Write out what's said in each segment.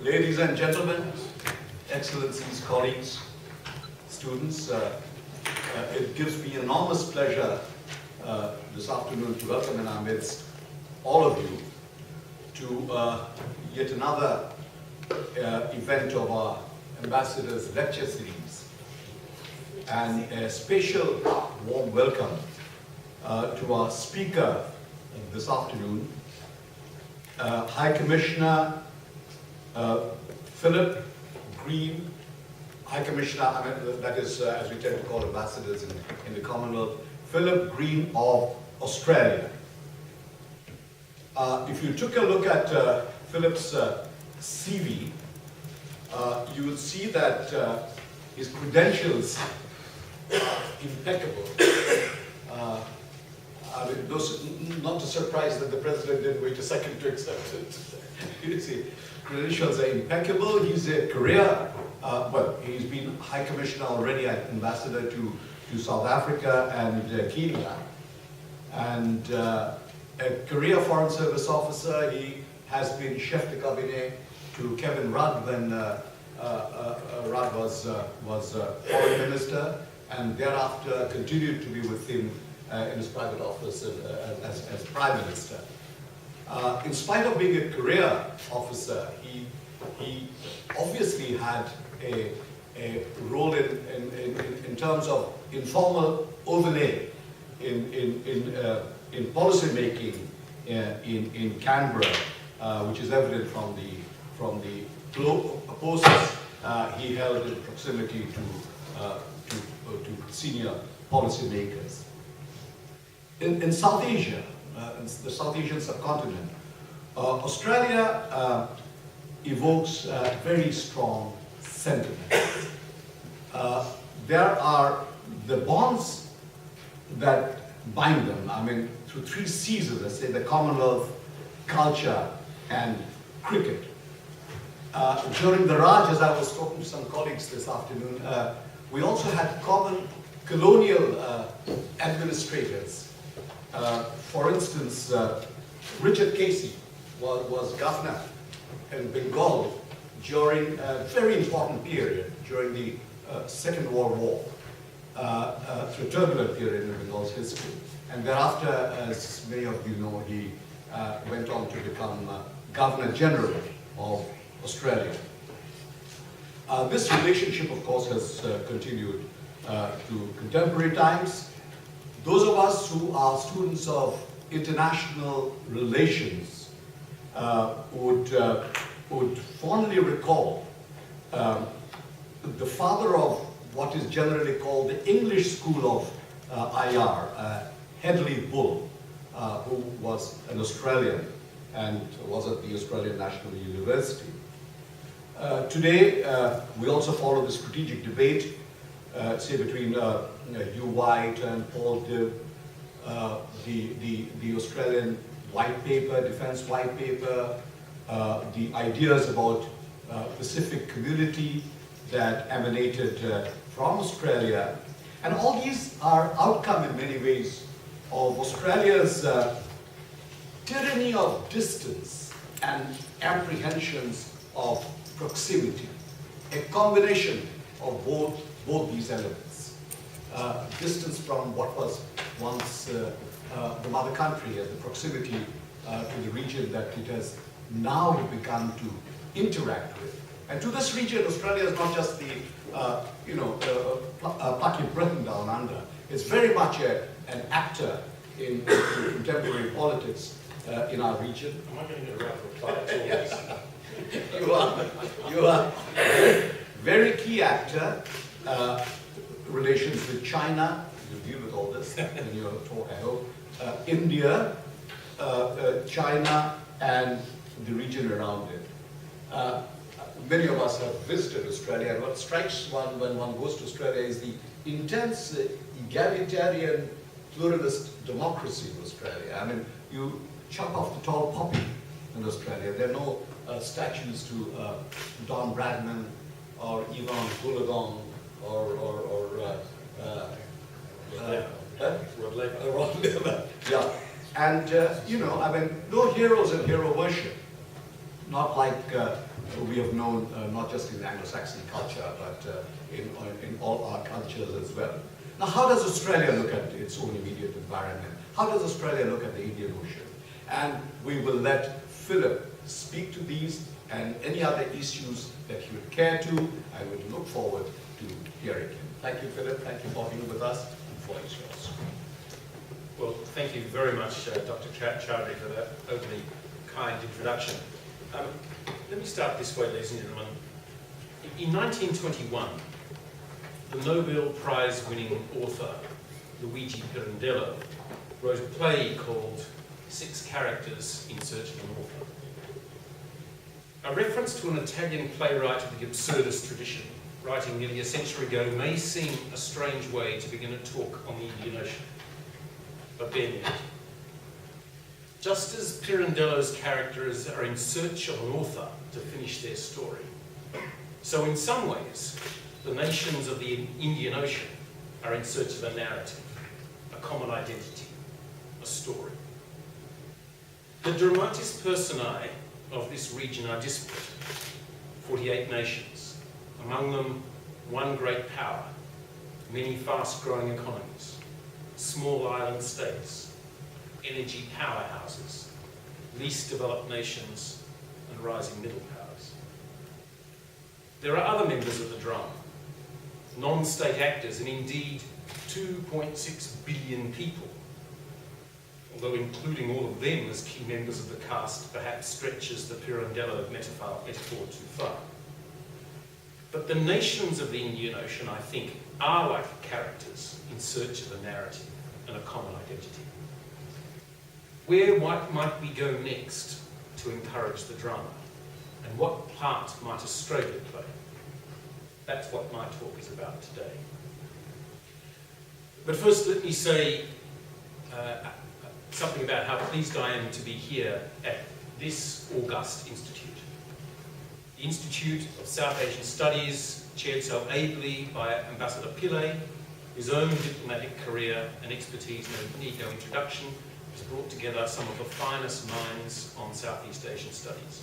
Ladies and gentlemen, excellencies, colleagues, students, it gives me enormous pleasure this afternoon to welcome in our midst all of you to yet another event of our Ambassadors Lecture Series, and a special warm welcome to our speaker this afternoon, High Commissioner Philip Green, High Commissioner, that is, as we tend to call ambassadors in the Commonwealth, Philip Green of Australia. If you took a look at Philip's CV, you would see that his credentials are impeccable. Not to surprise that the President didn't wait a second to accept it. You see, credentials are impeccable. He's a career, he's been High Commissioner already, Ambassador to South Africa and Kenya. And a career Foreign Service officer. He has been chef de cabinet to Kevin Rudd when Rudd was Foreign Minister, and thereafter continued to be with him in his private office as Prime Minister. In spite of being a career officer, he obviously had a role in terms of informal overlay in policy making in Canberra, which is evident from the posts he held in proximity to senior policy makers. In South Asia, in the South Asian subcontinent, Australia evokes very strong sentiments. There are the bonds that bind them, through three C's, let's say, the Commonwealth, culture, and cricket. During the Raj, as I was talking to some colleagues this afternoon, we also had common colonial administrators. For instance, Richard Casey was governor in Bengal during a very important period during the Second World War, through a turbulent period in Bengal's history. And thereafter, as many of you know, he went on to become Governor General of Australia. This relationship, of course, has continued to contemporary times. Those of us who are students of international relations would fondly recall the father of what is generally called the English school of IR, Hedley Bull, who was an Australian and was at the Australian National University. Today, we also follow the strategic debate, say between Hugh White and Paul Dibb, the Australian white paper, defense white paper, the ideas about Pacific community that emanated from Australia. And all these are outcome in many ways of Australia's tyranny of distance and apprehensions of proximity, a combination of both these elements. Distance from what was once the mother country and the proximity to the region that it has now begun to interact with. And to this region, Australia is not just the plucky Britain down under. It's very much an actor in contemporary politics in our region. Am I going to get a round of applause? Yes. You are a very key actor. Relations with China, you deal with all this in your talk, I hope. India, China, and the region around it. Many of us have visited Australia, and what strikes one when one goes to Australia is the intense egalitarian pluralist democracy of Australia. You chop off the tall poppy in Australia. There are no statues to Don Bradman or Yvonne Goolagong or Rod Laver. Yeah. And, no heroes and hero worship. Not like we have known not just in Anglo-Saxon culture, but in all our cultures as well. Now, how does Australia look at its own immediate environment? How does Australia look at the Indian Ocean? And we will let Philip speak to these and any other issues that he would care to. I would look forward to hearing him. Thank you, Philip. Thank you for being with us. The floor is yours. Well, thank you very much, Dr. Chowdhury, for that overly kind introduction. Let me start this way, ladies and gentlemen. In 1921, the Nobel Prize-winning author, Luigi Pirandello, wrote a play called 6 Characters in Search of an Author. A reference to an Italian playwright of the absurdist tradition, writing nearly a century ago, may seem a strange way to begin a talk on the Indian Ocean. But bear with it. Just as Pirandello's characters are in search of an author to finish their story, so in some ways, the nations of the Indian Ocean are in search of a narrative, a common identity, a story. The dramatis personae of this region are disparate, 48 nations, among them one great power, many fast-growing economies, small island states, energy powerhouses, least developed nations, and rising middle powers. There are other members of the drama, non-state actors, and indeed 2.6 billion people, although including all of them as key members of the cast perhaps stretches the Pirandello metaphor too far. But the nations of the Indian Ocean, I think, are like characters in search of a narrative and a common identity. Where might we go next to encourage the drama? And what part might Australia play? That's what my talk is about today. But first, let me say something about how pleased I am to be here at this august institute. The Institute of South Asian Studies, chaired so ably by Ambassador Pillay, whose own diplomatic career and expertise need no introduction, has brought together some of the finest minds on Southeast Asian studies.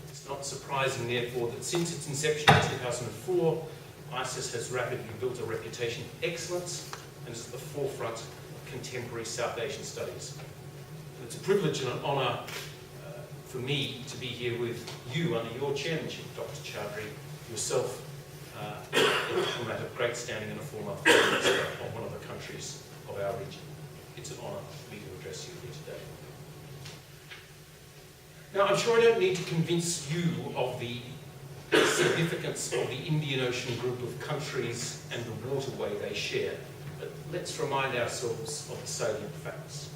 It's not surprising, therefore, that since its inception in 2004, ISAS has rapidly built a reputation for excellence and is at the forefront of contemporary South Asian studies. And it's a privilege and an honour for me to be here with you under your chairmanship, Dr. Chowdhury, yourself a diplomat of great standing and a former Foreign Minister of one of the countries of our region. It's an honour for me to address you here today. Now, I'm sure I don't need to convince you of the significance of the Indian Ocean group of countries and the waterway they share, but let's remind ourselves of the salient facts.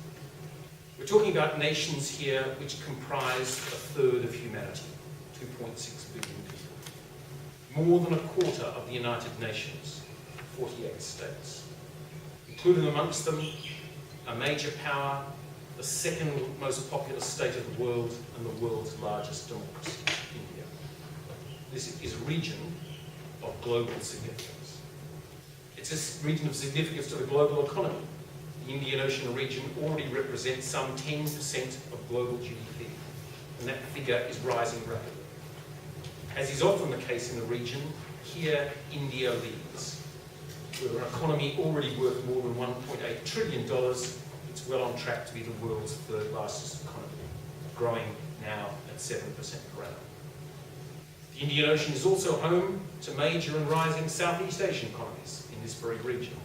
We're talking about nations here which comprise a third of humanity, 2.6 billion people. More than a quarter of the United Nations, 48 states. Including amongst them a major power, the second most populous state of the world, and the world's largest democracy, India. This is a region of global significance. It's a region of significance to the global economy. The Indian Ocean region already represents some 10% of global GDP, and that figure is rising rapidly. As is often the case in the region, here India leads. With an economy already worth more than $1.8 trillion, it's well on track to be the world's third largest economy, growing now at 7% per annum. The Indian Ocean is also home to major and rising Southeast Asian economies in this very region,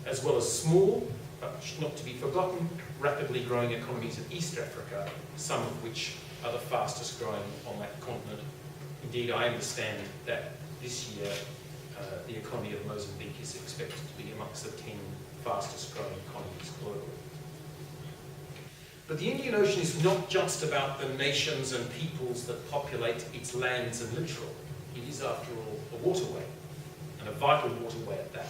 as well as small, but not to be forgotten, rapidly growing economies of East Africa, some of which are the fastest growing on that continent. Indeed, I understand that this year the economy of Mozambique is expected to be amongst the 10 fastest growing economies globally. But the Indian Ocean is not just about the nations and peoples that populate its lands and littoral. It is, after all, a waterway, and a vital waterway at that.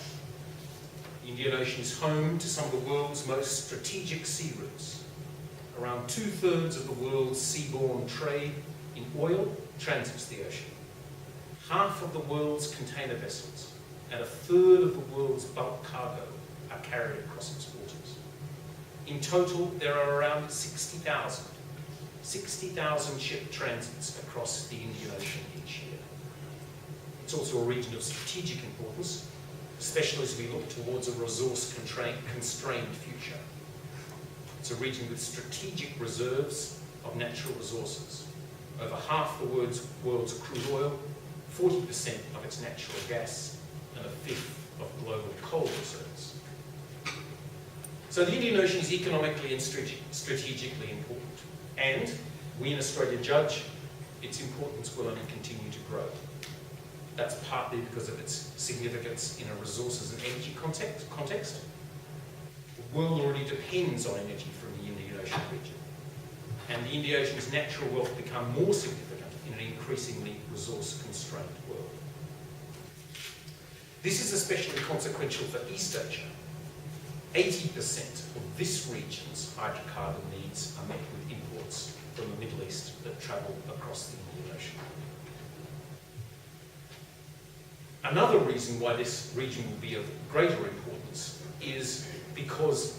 The Indian Ocean is home to some of the world's most strategic sea routes. Around 2/3 of the world's seaborne trade in oil transits the ocean. Half of the world's container vessels and 1/3 of the world's bulk cargo are carried across its waters. In total, there are around 60,000 ship transits across the Indian Ocean also a region of strategic importance, especially as we look towards a resource-constrained future. It's a region with strategic reserves of natural resources. Over half the world's crude oil, 40% of its natural gas, and a fifth of global coal reserves. So the Indian Ocean is economically and strategically important. And we in Australia judge its importance will only continue to grow. That's partly because of its significance in a resources and energy context. The world already depends on energy from the Indian Ocean region. And the Indian Ocean's natural wealth become more significant in an increasingly resource-constrained world. This is especially consequential for East Asia. 80% of this region's hydrocarbon needs are met with imports from the Middle East that travel across the Indian Ocean. Another reason why this region will be of greater importance is because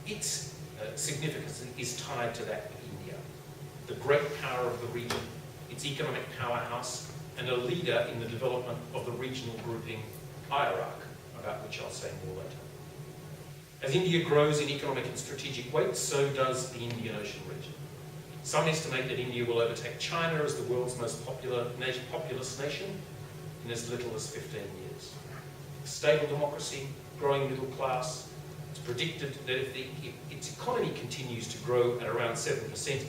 its significance is tied to that of India, the great power of the region, its economic powerhouse, and a leader in the development of the regional grouping IRAC, about which I'll say more later. As India grows in economic and strategic weight, so does the Indian Ocean region. Some estimate that India will overtake China as the world's most populous nation in as little as 15 years. A stable democracy, growing middle class. It's predicted that if its economy continues to grow at around 7%,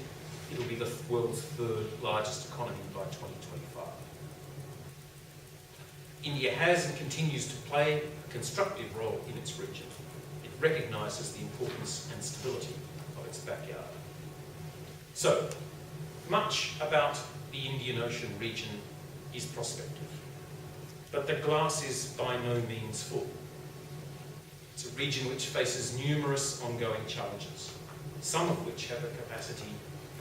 it'll be the world's third largest economy by 2025. India has and continues to play a constructive role in its region. It recognises the importance and stability of its backyard. So, much about the Indian Ocean region is prospective. But the glass is by no means full. It's a region which faces numerous ongoing challenges, some of which have the capacity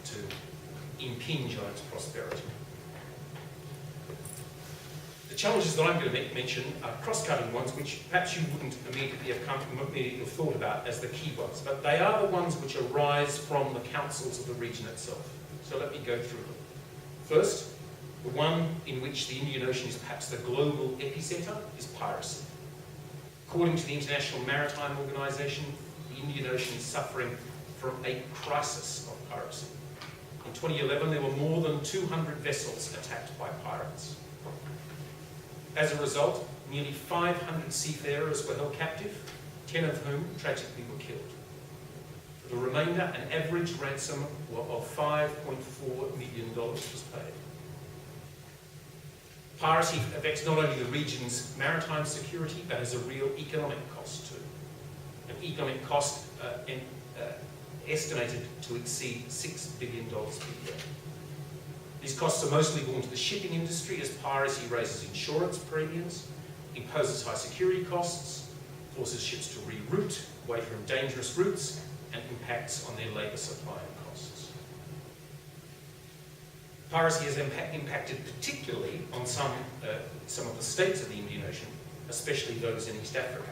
to impinge on its prosperity. The challenges that I'm going to mention are cross-cutting ones which perhaps you wouldn't immediately have thought about as the key ones, but they are the ones which arise from the councils of the region itself. So let me go through them. First, the one in which the Indian Ocean is perhaps the global epicenter is piracy. According to the International Maritime Organization, the Indian Ocean is suffering from a crisis of piracy. In 2011, there were more than 200 vessels attacked by pirates. As a result, nearly 500 seafarers were held captive, 10 of whom tragically were killed. For the remainder, an average ransom of $5.4 million was paid. Piracy affects not only the region's maritime security, but has a real economic cost too. An economic cost estimated to exceed $6 billion per year. These costs are mostly borne to the shipping industry as piracy raises insurance premiums, imposes high security costs, forces ships to reroute away from dangerous routes, and impacts on their labour supply and costs. Piracy has impacted particularly on some of the states of the Indian Ocean, especially those in East Africa.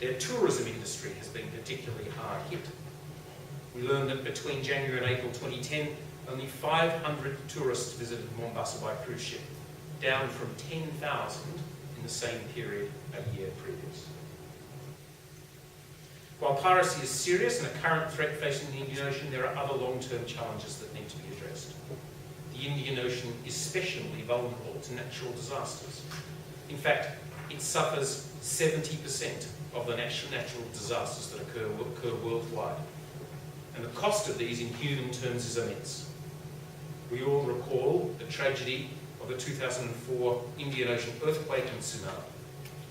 Their tourism industry has been particularly hard hit. We learned that between January and April 2010, only 500 tourists visited Mombasa by cruise ship, down from 10,000 in the same period a year previous. While piracy is serious and a current threat facing the Indian Ocean, there are other long-term challenges that need to be addressed. The Indian Ocean is especially vulnerable to natural disasters. In fact, it suffers 70% of the natural disasters that occur worldwide. And the cost of these in human terms is immense. We all recall the tragedy of the 2004 Indian Ocean earthquake and tsunami,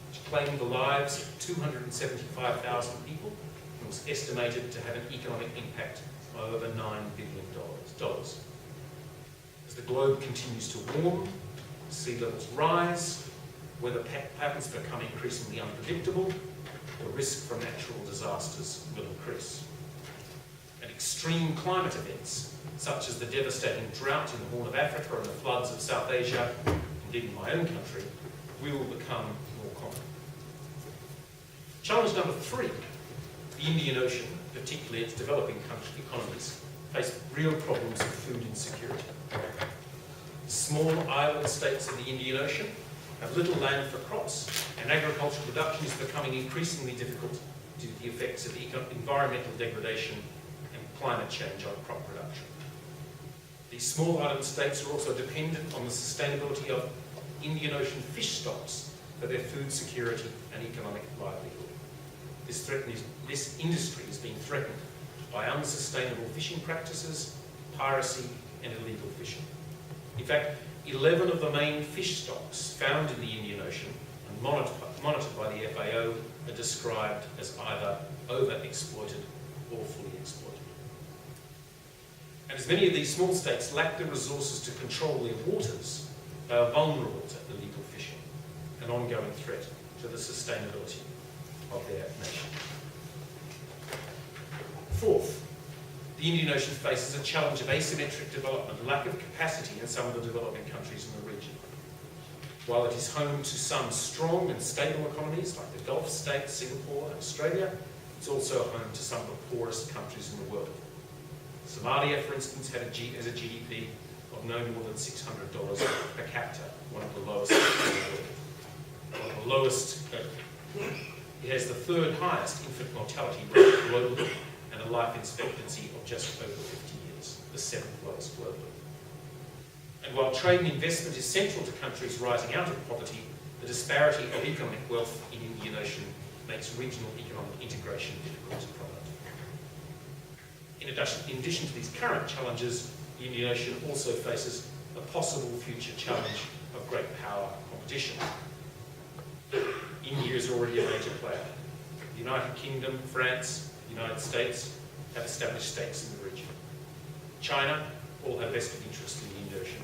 which claimed the lives of 275,000 people and was estimated to have an economic impact of over $9 billion. As the globe continues to warm, sea levels rise, weather patterns become increasingly unpredictable, the risk from natural disasters will increase. And extreme climate events, such as the devastating drought in the Horn of Africa and the floods of South Asia, indeed in my own country, will become more common. Challenge number 3, the Indian Ocean, particularly its developing country economies, face real problems of food insecurity. Small island states of the Indian Ocean have little land for crops, and agricultural production is becoming increasingly difficult due to the effects of environmental degradation and climate change on crop production. These small island states are also dependent on the sustainability of Indian Ocean fish stocks for their food security and economic livelihood. This industry is being threatened by unsustainable fishing practices, piracy, and illegal fishing. In fact, 11 of the main fish stocks found in the Indian Ocean and monitored by the FAO are described as either overexploited or fully exploited. And as many of these small states lack the resources to control their waters, they are vulnerable to illegal fishing, an ongoing threat to the sustainability of their nation. Fourth, the Indian Ocean faces a challenge of asymmetric development, lack of capacity in some of the developing countries in the region. While it is home to some strong and stable economies like the Gulf states, Singapore and Australia, it's also home to some of the poorest countries in the world. Somalia, for instance, has a GDP of no more than $600 per capita, one of the lowest in the world. One of the lowest, it has the third highest infant mortality rate globally and a life expectancy of just over 50 years, the seventh lowest globally. And while trade and investment is central to countries rising out of poverty, the disparity of economic wealth in the Indian Ocean makes regional economic integration difficult to promote. In addition to these current challenges, the Indian Ocean also faces a possible future challenge of great power competition. India is already a major player. The United Kingdom, France, the United States have established stakes in the region. China all have vested interest in the Indian Ocean.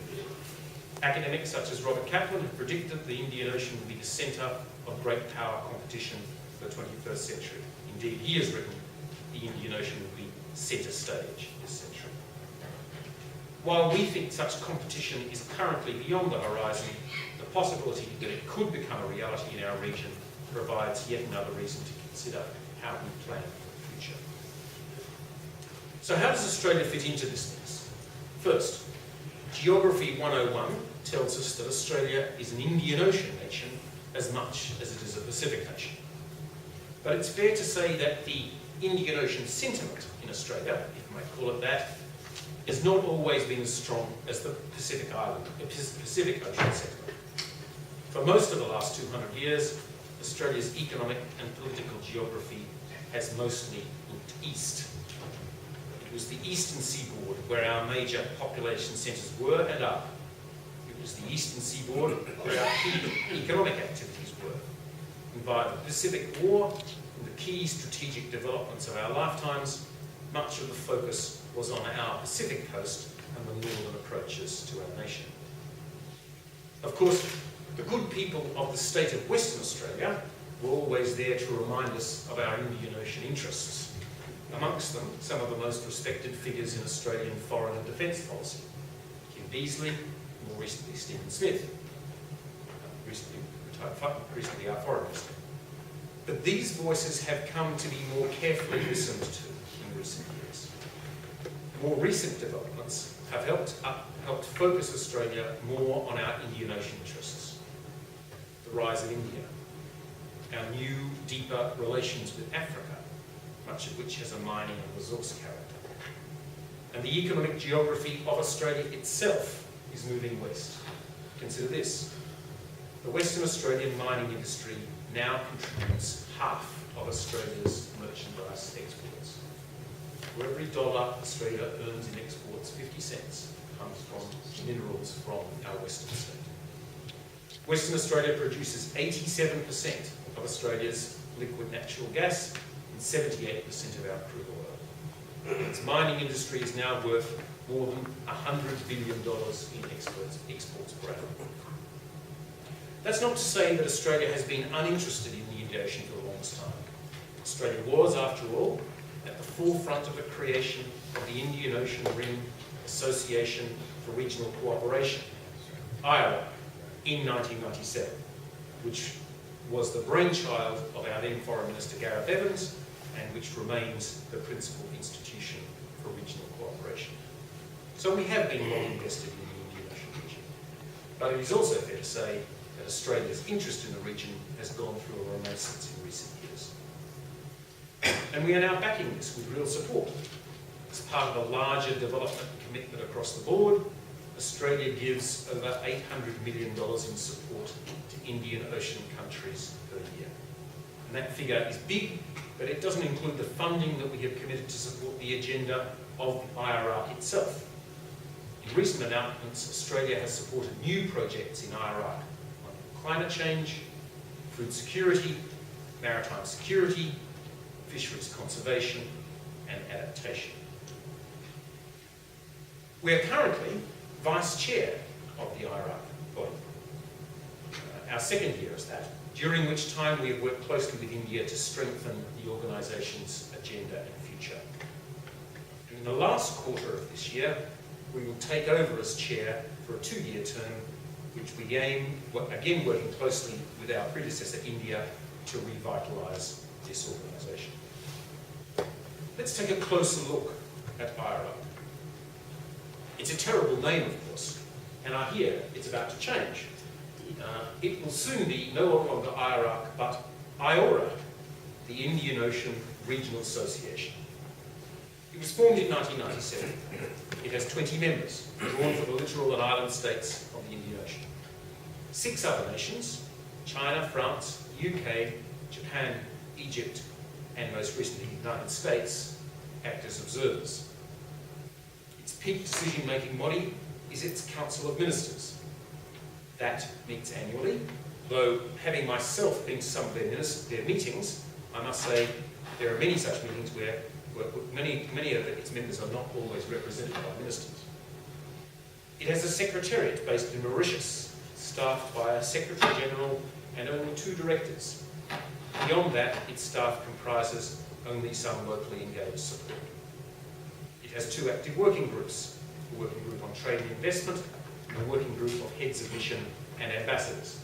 Academics such as Robert Kaplan have predicted the Indian Ocean will be the centre of great power competition for the 21st century. Indeed, he has written the Indian Ocean will be centre stage this century. While we think such competition is currently beyond the horizon, the possibility that it could become a reality in our region provides yet another reason to consider how we plan for the future. So how does Australia fit into this mix? First, Geography 101 tells us that Australia is an Indian Ocean nation as much as it is a Pacific nation. But it's fair to say that the Indian Ocean sentiment in Australia, if you might call it that, has not always been as strong as the Pacific Ocean sentiment. For most of the last 200 years, Australia's economic and political geography has mostly looked east. It was the eastern seaboard where our major population centres were and are. It was the eastern seaboard where our key economic activities were. And via the Pacific War and the key strategic developments of our lifetimes, much of the focus was on our Pacific coast and the northern approaches to our nation. Of course, the good people of the state of Western Australia were always there to remind us of our Indian Ocean interests. Amongst them, some of the most respected figures in Australian foreign and defence policy. Kim Beazley, more recently Stephen Smith, recently our foreign minister. But these voices have come to be more carefully listened to in recent years. More recent developments have helped focus Australia more on our Indian Ocean interests. The rise of India, our new, deeper relations with Africa, much of which has a mining and resource character. And the economic geography of Australia itself is moving west. Consider this. The Western Australian mining industry now contributes half of Australia's merchandise exports. For every dollar Australia earns in exports, 50 cents comes from minerals from our western state. Western Australia produces 87% of Australia's liquid natural gas and 78% of our crude oil. Its mining industry is now worth more than $100 billion in exports per annum. That's not to say that Australia has been uninterested in the Indian Ocean for the longest time. Australia was, after all, at the forefront of the creation of the Indian Ocean Rim Association for Regional Cooperation, ISAS, in 1997, which was the brainchild of our then Foreign Minister Gareth Evans, and which remains the principal institution for regional cooperation. So we have been long invested in the Indian Ocean region. But it is also fair to say that Australia's interest in the region has gone through a renaissance in recent years. And we are now backing this with real support. As part of a larger development commitment across the board, Australia gives over $800 million in support to Indian Ocean countries per year. And that figure is big, but it doesn't include the funding that we have committed to support the agenda of the IRAC itself. In recent announcements, Australia has supported new projects in IRAC on climate change, food security, maritime security, fisheries conservation, and adaptation. We are currently Vice Chair of the IRAC body, our second year as that, during which time we have worked closely with India to strengthen the organisation's agenda and future. In the last quarter of this year, we will take over as Chair for a 2-year term, which we aim, again working closely with our predecessor India, to revitalise this organisation. Let's take a closer look at IRAC. It's a terrible name, of course, and I hear it's about to change. It will soon be no longer IRAC, but IORA, the Indian Ocean Regional Association. It was formed in 1997. It has 20 members, drawn from the littoral and island states of the Indian Ocean. 6 other nations, China, France, UK, Japan, Egypt, and most recently the United States, act as observers. Its peak decision-making body is its Council of Ministers. That meets annually, though having myself been to some of their meetings, I must say there are many such meetings where many of its members are not always represented by ministers. It has a secretariat based in Mauritius, staffed by a Secretary General and only 2 directors. Beyond that, its staff comprises only some locally engaged support. It has 2 active working groups, a working group on trade and investment, and a working group of heads of mission and ambassadors.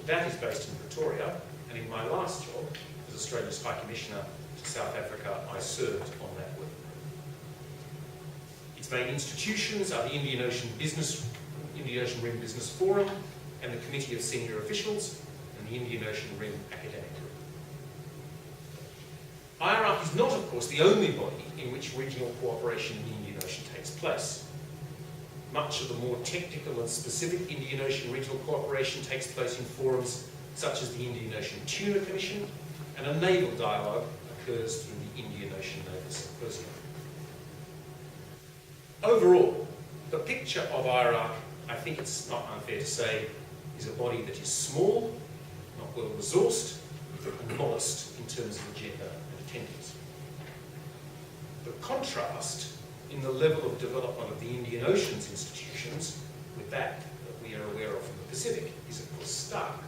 That is based in Pretoria, and in my last job as Australia's High Commissioner to South Africa, I served on that working group. Its main institutions are the Indian Ocean Rim Business Forum and the Committee of Senior Officials and the Indian Ocean Rim Academic Group. IRAC is not, of course, the only body in which regional cooperation in the Indian Ocean takes place. Much of the more technical and specific Indian Ocean regional cooperation takes place in forums such as the Indian Ocean Tuna Commission, and a naval dialogue occurs through the Indian Ocean Naval Symposium. Overall, the picture of IRAC, I think it's not unfair to say, is a body that is small, not well resourced, and modest in terms of agenda and attendance. The contrast in the level of development of the Indian Ocean's institutions with that we are aware of from the Pacific is of course stark.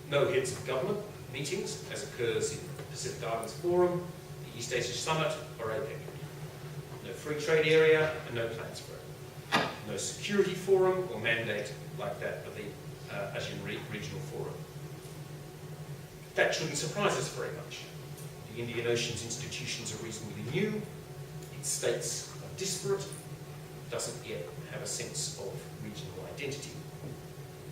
No heads of government meetings, as occurs in the Pacific Islands Forum, the East Asia Summit, or APEC. No free trade area and no plans for it. No security forum or mandate like that of the Asian Regional Forum. That shouldn't surprise us very much. The Indian Ocean's institutions are reasonably new. Its states are disparate, doesn't yet have a sense of regional identity.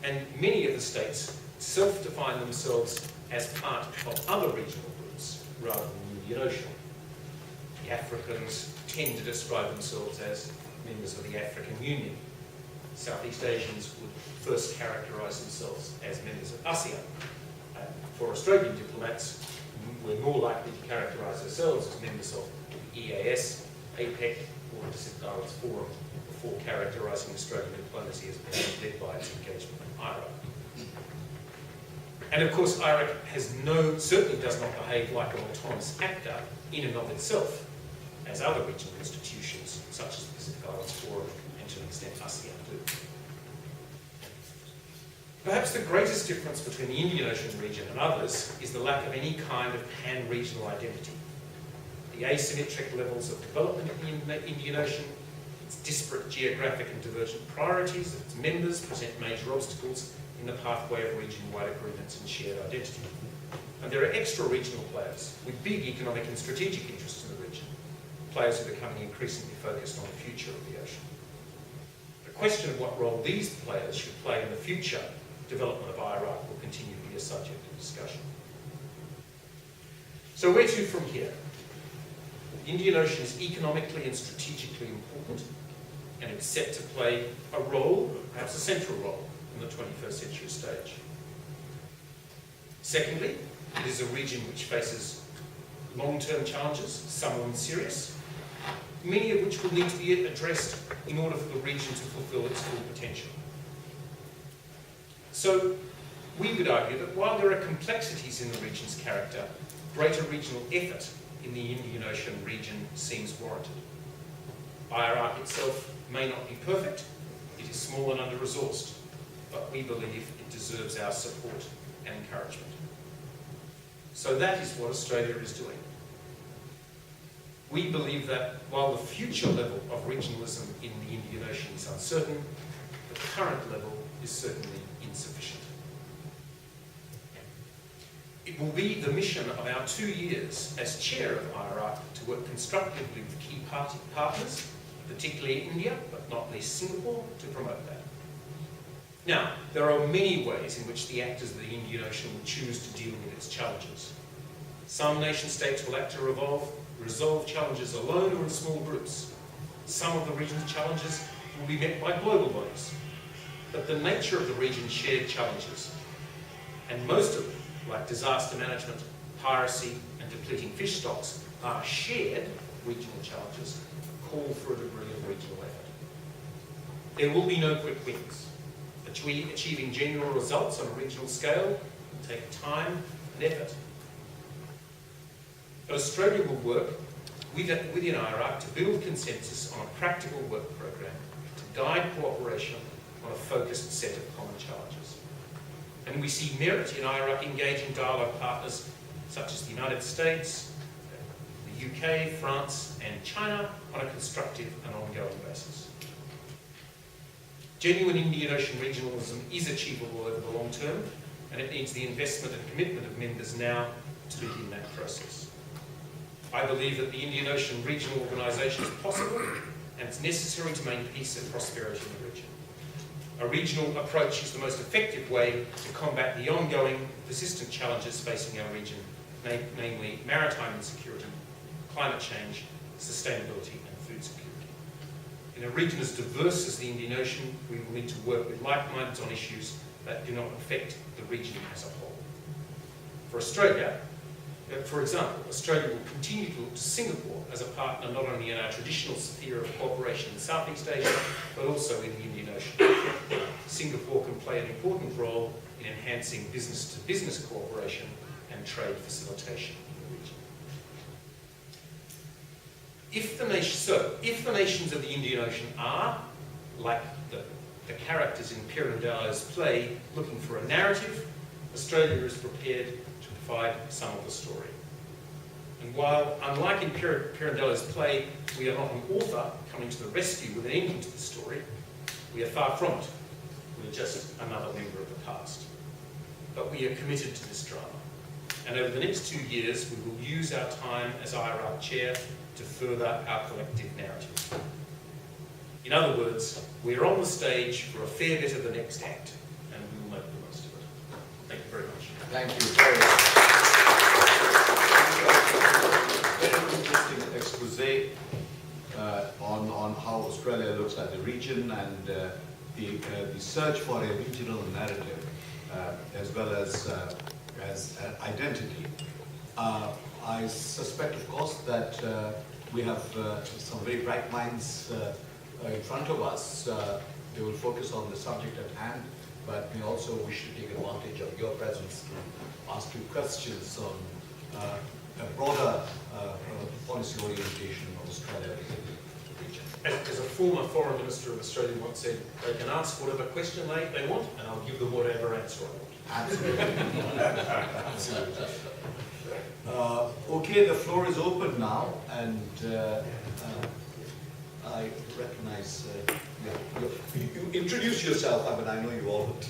And many of the states self-define themselves as part of other regional groups rather than the Indian Ocean. The Africans tend to describe themselves as members of the African Union. Southeast Asians would first characterise themselves as members of ASEAN. For Australian diplomats, we're more likely to characterise ourselves as members of the EAS, APEC, or the Pacific Islands Forum, before characterising Australian diplomacy as being led by its engagement in IRAC. And of course, IRAC certainly does not behave like an autonomous actor in and of itself, as other regional institutions, such as the Pacific Islands Forum, and to an extent ASEAN do. Perhaps the greatest difference between the Indian Ocean region and others is the lack of any kind of pan-regional identity. The asymmetric levels of development in the Indian Ocean, its disparate geographic and divergent priorities of its members present major obstacles in the pathway of region-wide agreements and shared identity. And there are extra-regional players with big economic and strategic interests in the region, players who are becoming increasingly focused on the future of the ocean. The question of what role these players should play in the future development of Iraq will continue to be a subject of discussion. So where to from here? The Indian Ocean is economically and strategically important, and it's set to play a role, perhaps a central role, in the 21st century stage. Secondly, it is a region which faces long-term challenges, some of them serious, many of which will need to be addressed in order for the region to fulfill its full potential. So, we would argue that while there are complexities in the region's character, greater regional effort in the Indian Ocean region seems warranted. Iraq itself may not be perfect, it is small and under-resourced, but we believe it deserves our support and encouragement. So that is what Australia is doing. We believe that while the future level of regionalism in the Indian Ocean is uncertain, the current level is certainly insufficient. It will be the mission of our 2 years as chair of IRAC to work constructively with key partners, particularly India, but not least Singapore, to promote that. Now, there are many ways in which the actors of the Indian Ocean will choose to deal with its challenges. Some nation states will act to resolve challenges alone or in small groups. Some of the region's challenges will be met by global bodies. But the nature of the region's shared challenges, and most of them, like disaster management, piracy, and depleting fish stocks, are shared regional challenges, call for a degree of regional effort. There will be no quick wins. Achieving genuine results on a regional scale will take time and effort. But Australia will work within IRAC to build consensus on a practical work program to guide cooperation on a focused set of common challenges. And we see merit in IRAC engaging dialogue partners such as the United States, the UK, France, and China on a constructive and ongoing basis. Genuine Indian Ocean regionalism is achievable over the long term, and it needs the investment and commitment of members now to begin that process. I believe that the Indian Ocean Regional Organisation is possible, and it's necessary to maintain peace and prosperity in the region. A regional approach is the most effective way to combat the ongoing, persistent challenges facing our region, namely maritime insecurity, climate change, sustainability, and food security. In a region as diverse as the Indian Ocean, we will need to work with like-mindeds on issues that do not affect the region as a whole. For Australia, for example, Australia will continue to look to Singapore as a partner not only in our traditional sphere of cooperation in Southeast Asia, but also in the Indian Ocean. Singapore can play an important role in enhancing business-to-business cooperation and trade facilitation in the region. If the nations of the Indian Ocean are, like the characters in Pirandello's play, looking for a narrative, Australia is prepared to provide some of the story. And while, unlike in Pirandello's play, we are not an author coming to the rescue with an ending to the story, we are far from it. We are just another member of the past. But we are committed to this drama. And over the next 2 years, we will use our time as IRAC chair to further our collective narrative. In other words, we're on the stage for a fair bit of the next act, and we will make the most of it. Thank you very much. Thank you very much. Very interesting expose on how Australia looks at the region and the search for a regional narrative as well as identity. I suspect, of course, that we have some very bright minds in front of us. They will focus on the subject at hand, but we also wish to take advantage of your presence to ask you questions on a broader policy orientation of Australia within the region. As a former foreign minister of Australia once said, they can ask whatever question they want, and I'll give them whatever answer I want. Absolutely. Absolutely. Okay, the floor is open now, and I recognize you introduce yourself. I mean, I know you all, but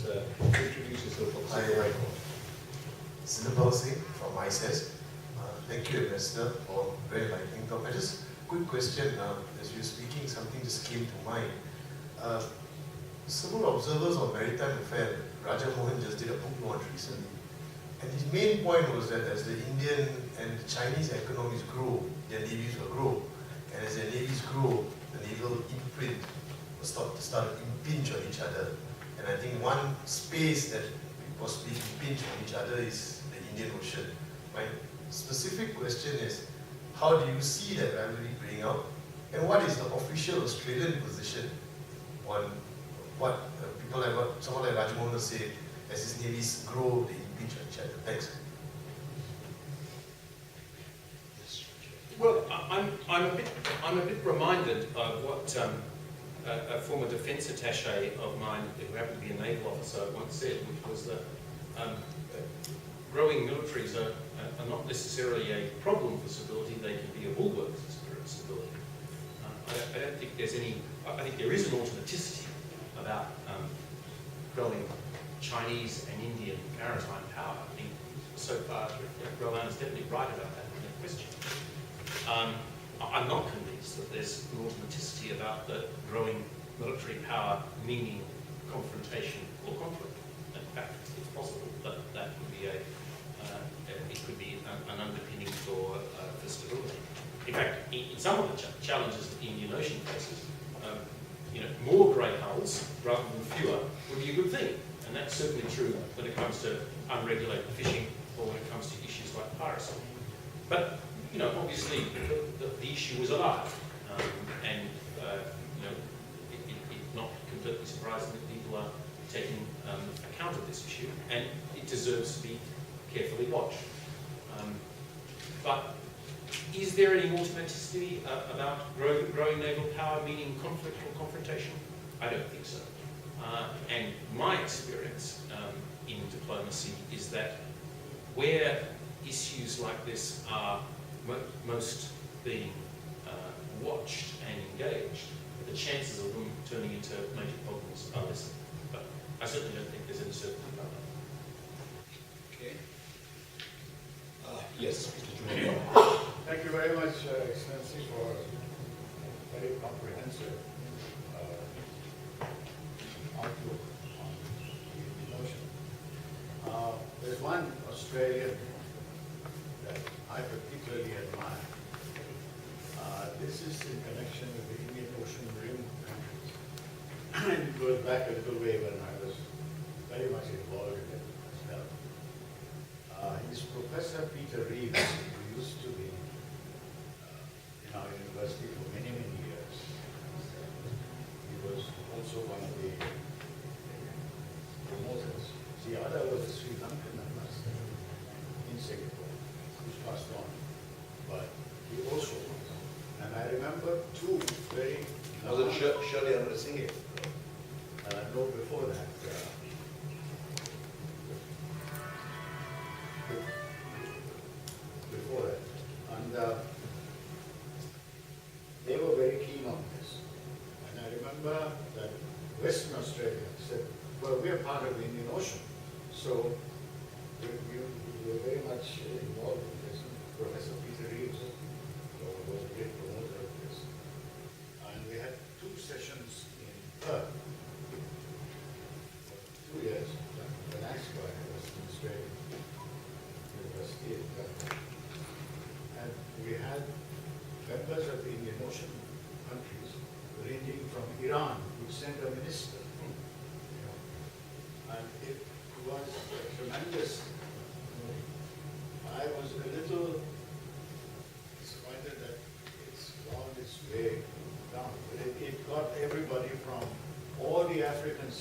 introduce yourself for the record. Stienberg from ISAS. Thank you, Ambassador, for very enlightening talk. Just quick question. As you're speaking, something just came to mind. Several observers of maritime affairs Raja Mohan just did a book launch recently. And his main point was that as the Indian and Chinese economies grow, their navies will grow. And as their navies grow, the naval imprint will start to impinge on each other. And I think one space that possibly impinge on each other is the Indian Ocean. My specific question is, how do you see that rivalry playing out? And what is the official Australian position on what people like someone like Rajamohan will say, as his navies grow, they impinge on each other? Thanks. Well, I'm a bit reminded of what a former defence attaché of mine, who happened to be a naval officer, once said, which was that growing militaries are not necessarily a problem for stability; they can be a bulwark for stability. I don't think there's any. I think there is an automaticity about growing Chinese and Indian maritime power. I think so far, Rowan is definitely right about that question. I'm not convinced that there's an automaticity about the growing military power meaning confrontation or conflict. In fact, it's possible that that would be it could be an underpinning for stability. In fact, in some of the challenges that the Indian Ocean faces, more grey hulls rather than fewer would be a good thing, and that's certainly true when it comes to unregulated fishing or when it comes to issues like piracy. But obviously, the issue is alive, and it's not completely surprising that people are taking account of this issue, and it deserves to be carefully watched. But is there any automaticity about growing naval power meaning conflict or confrontation? I don't think so. And my experience in diplomacy is that where issues like this are most being watched and engaged, the chances of them turning into major problems are less. But I certainly don't think there's any certainty about that. Okay. Yes, Mr. Junior. Thank you very much, Excellency, for a very comprehensive outlook on the ocean. There's one Australian that I particularly admire. This is in connection with the Indian Ocean Rim countries. And it goes back a little way when I was very much involved in it as well. He's Professor Peter Reeves, who used to be in our university for many, many years. He was also one of the promoters. The other was a Sri Lankan ambassador in Singapore, who's passed on. But he also was. And I remember two very... Was it Shirley Amrasinghe? No, before that. Before that. And they were very keen on this. And I remember that Western Australia said, well, we are part of the Indian Ocean. So we were very much involved in this. Professor Peter Reeves was a great promoter of this. And we had two sessions in Perth. 2 years when I started was in Australia, University in Perth. And we had members of the Indian Ocean countries ranging from Iran, who sent a minister. And it was a tremendous. I was a little disappointed that it's gone its way down. But it got everybody from all the African